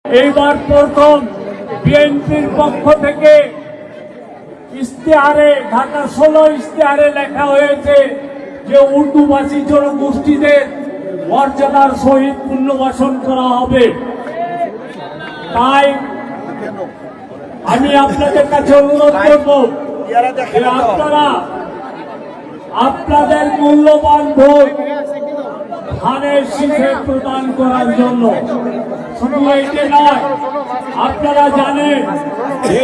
এইবার প্রথম বিএনপির পক্ষ থেকে ইশতেহারে ঢাকা 16 ইশতেহারে লেখা হয়েছে যে উর্দুভাষী জনগোষ্ঠীদের মর্যাদার সহিত পুনর্বাসন করা হবে। তাই আমি আপনাদের কাছে অনুরোধ করব যে আপনারা আপনাদের মূল্যবান ভোট ধানের শীষে প্রদান করার জন্য। শুধু এইটা নয়, আপনারা জানেন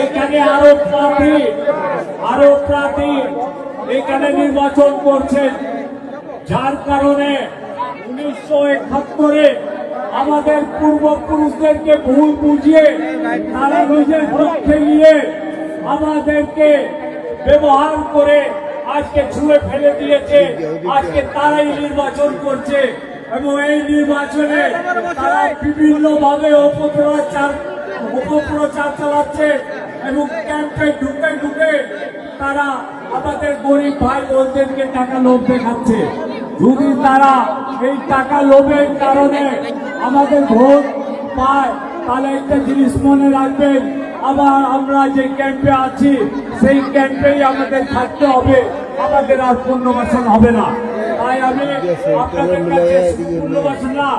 এখানে আরো প্রার্থী এখানে নির্বাচন করছেন, যার কারণে 1971-এ আমাদের পূর্বপুরুষদেরকে ভুল বুঝিয়ে তারা নিজের পক্ষে নিয়ে আমাদেরকে ব্যবহার করে আজকে ছুঁড়ে ফেলে দিয়েছে। আজকে তারাই নির্বাচন করছে এবং এই নির্বাচনে তারা বিভিন্ন ভাবে অপপ্রচার চালাচ্ছে এবং ক্যাম্পে ঢুকে ঢুকে তারা আমাদের গরিব ভাই বোনদেরকে টাকা লোভ দেখাচ্ছে। যদি তারা এই টাকা লোভের কারণে আমাদের ভোট পায় তাহলে একটা জিনিস মনে রাখবেন, আবার আমরা যে ক্যাম্পে আছি সেই ক্যাম্পেই আমাদের থাকতে হবে, আমাদের আর পুনর্বাসন হবে না। তাই আমি আপনাদের কাছে পুনর্বাসন না,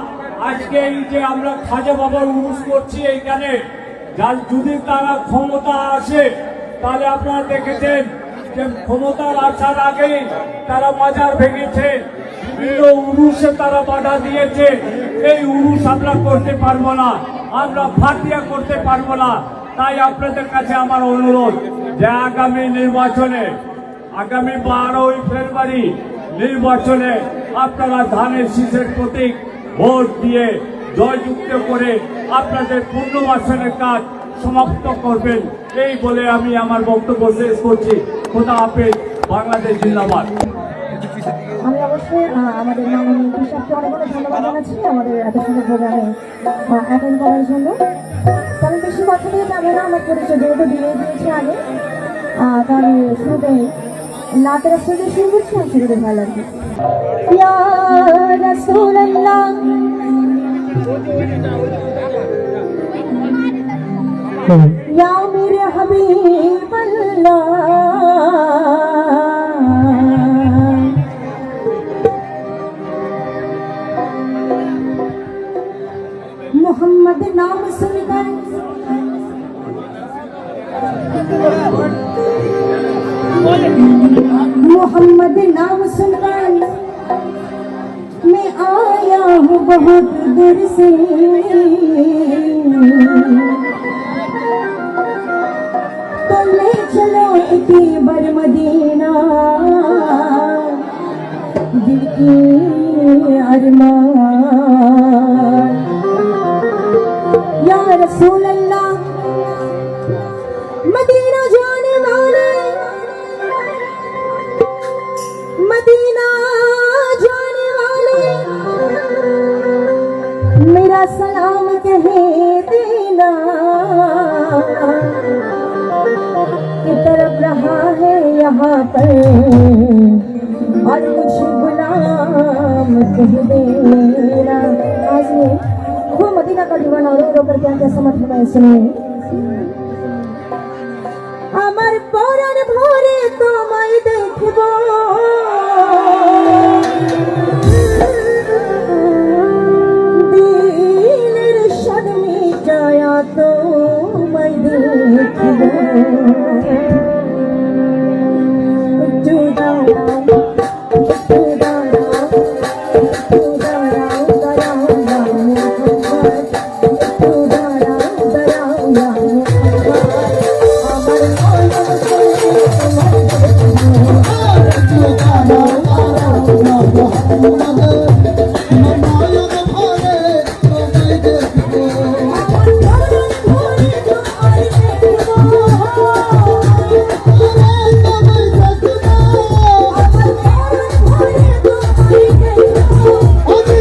আজকে এই যে আমরা খাজা বাবার উরুস করছি এইখানে, যদি তারা ক্ষমতা আসে তাহলে আপনারা দেখেছেন যে ক্ষমতার আসার আগেই তারা মাজার ভেঙেছে, বিভিন্ন উরুসে তারা বাধা দিয়েছে। এই উরুস আমরা করতে পারবো না, আমরা ফাটিয়া করতে পারবো না। তাই আপনাদের কাছে আমার অনুরোধ যে আগামী নির্বাচনে, আগামী 12ই ফেব্রুয়ারি নির্বাচনে আপনারা ধানের শীষের প্রতীক ভোট দিয়ে জয়যুক্ত করে আপনাদের পুনর্বাসনের কাজ সমাপ্ত করবেন। এই বলে আমি আমার বক্তব্য শেষ করছি। খোদা হাফেজ, বাংলাদেশ জিন্দাবাদ। আমি অবশ্যই আমাদের মাননীয় কৃষককে অনেক অনেক ধন্যবাদ জানাচ্ছি আমাদের এত সুন্দর প্রোগ্রামে অ্যাটেন্ড করার জন্য। কারণ বেশি কথা দিয়ে যাবে না, আমার পরিচয় যেহেতু দিয়ে দিয়েছি আগে, তাহলে শুরুতে নাতের আসলে শুরু করছি, আমি শুরুতে ভালো লাগবে। ইয়া রাসূলুল্লাহ ইয়া মেরে হাবিবাল্লাহ मोहम्मद नाम सुनकर मोहम्मद नाम सुनकर मैं आया हूँ बहुत दूर से, तो ले चलो इतनी बर मदीना, दिल की अरमान। या रसूल अल्लाह मदीना जाने वाले, मदीना जाने वाले मेरा सलाम कहे देना, कि तरफ रहा है यहाँ पर और कुछ गुलाम कह देना। आज वो मदीना का दीवाना रो रो कर क्या क्या समझ में सुनिए। আমার পরাণ ভরে তোমায় দেখব, দিলের স্বাদ মিটায়া তোমায় দেখব। একটু দাঁড়াও, একটু দাঁড়াও, একটু দাঁড়াও, দাঁড়াও না মোহাম্মদ, একটু দাঁড়াও, দাঁড়াও না মোহাম্মদ। আমার মন বলে তোমায় দেখব, একটু দাঁড়াও, দাঁড়াও না মোহাম্মদ।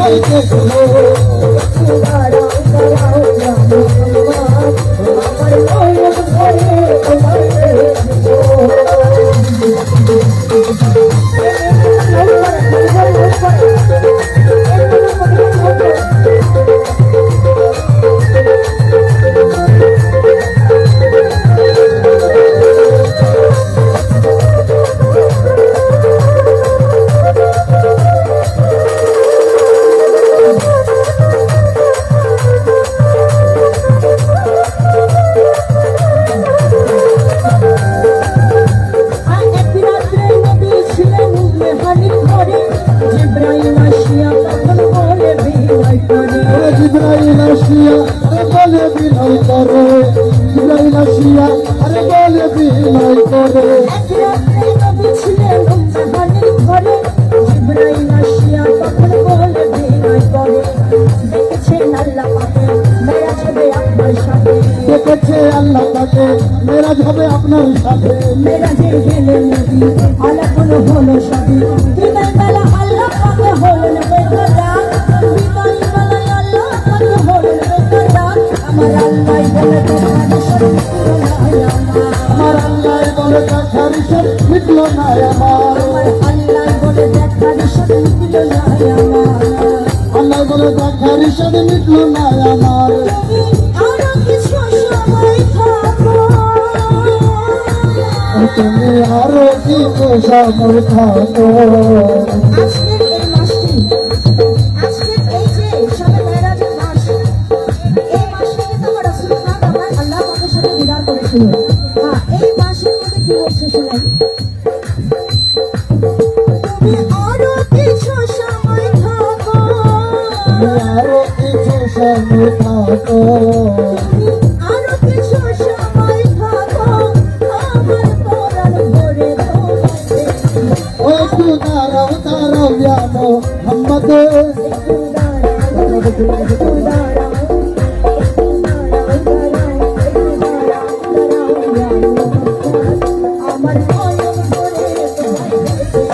তোমায় দেখবো। দাঁড়াও দাঁড়াও ইয়া মোহাম্মদ, আমার নয়ন ভরে তোমায় দেখবো। জিব্রাইল আসিয়া আরে বলে বিনয় করে, জিব্রাইল আসিয়া আরে বলে বিনয় করে। দেখেছে আল্লাহ তাকে মেরাজ হবে আপনার সাথে। মেরাজে গেলে নবী আলাপন হলো সবই, দিনের বেলা আল্লাহ পাকে হলেন বেদরা, বিকাল বেলায় আল্লাহ পাকে হলেন বেদরা। আমার আল্লাহ বলে আমার আল্লাহ বলে দেখার সব মিটলো না আমার। আমার আল্লাহ বলে দেখার সাথে মিটল না আমার। আল্লাহ বলে দেখার সব মিটলো না আমার। তুমি আরো কিছু সময় থাকো। তুমি আরো কিছু সময় থাকো। আজকের এই মাসটি, আজকের এই যে শবে মেরাজের মাস, এই মাসে কিন্তু আমার রাসূল পাক আমার আল্লাহ পাকের সাথে দিদার করেছিল। হ্যাঁ, এই মাসের মধ্যে কি বলছে শুনেন। তুমি আরো কিছু সময় থাকো। তুমি আরো কিছু সময় থাকো। তুমি আরো কিছু সময় থাকো। আমার পরাণ ভরে তোমায় দেখবো। ও একটু দাঁড়াও দাঁড়াও ইয়া মোহাম্মদ। একটু দাঁড়াও, একটু দাঁড়াও, আমার নয়ন ভরে তোমায় দেখবো।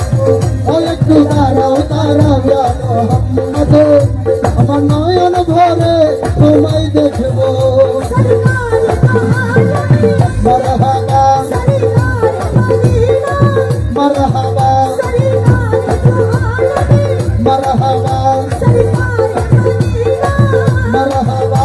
ও একটু দাঁড়াও দাঁড়াও ইয়া মোহাম্মদ, আমার নয়ন ভরে তোমায় দেখবো। মারহাবা মারহাবা মারহাবা মারহাবা।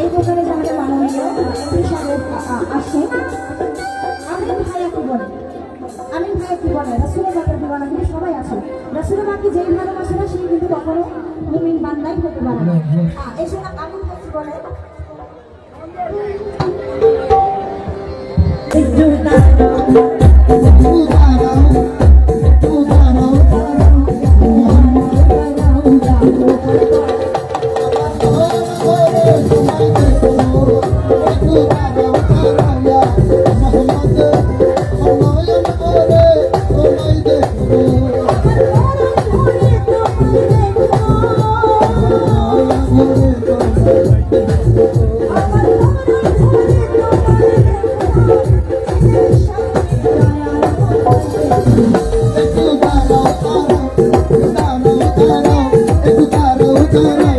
এই দোকানে যে আমাদের মাননীয় এমপি সাহেব আসেন, আমিন ভাইয়া কি বলেন, আমিন ভাইয়া কি বলেন, রাসূলের পাকের দিওয়ানা কিন্তু সবাই আছে। রাসূলের পাককে যেই ভালোবাসে না সেই কিন্তু কখনো মুমিন বান্দাই হতে পারে না। এই জন্য আমিন ভাই কি বলেন, একটু দাঁড়াও, একটু দাঁড়াও একটু দাঁড়াও। আমার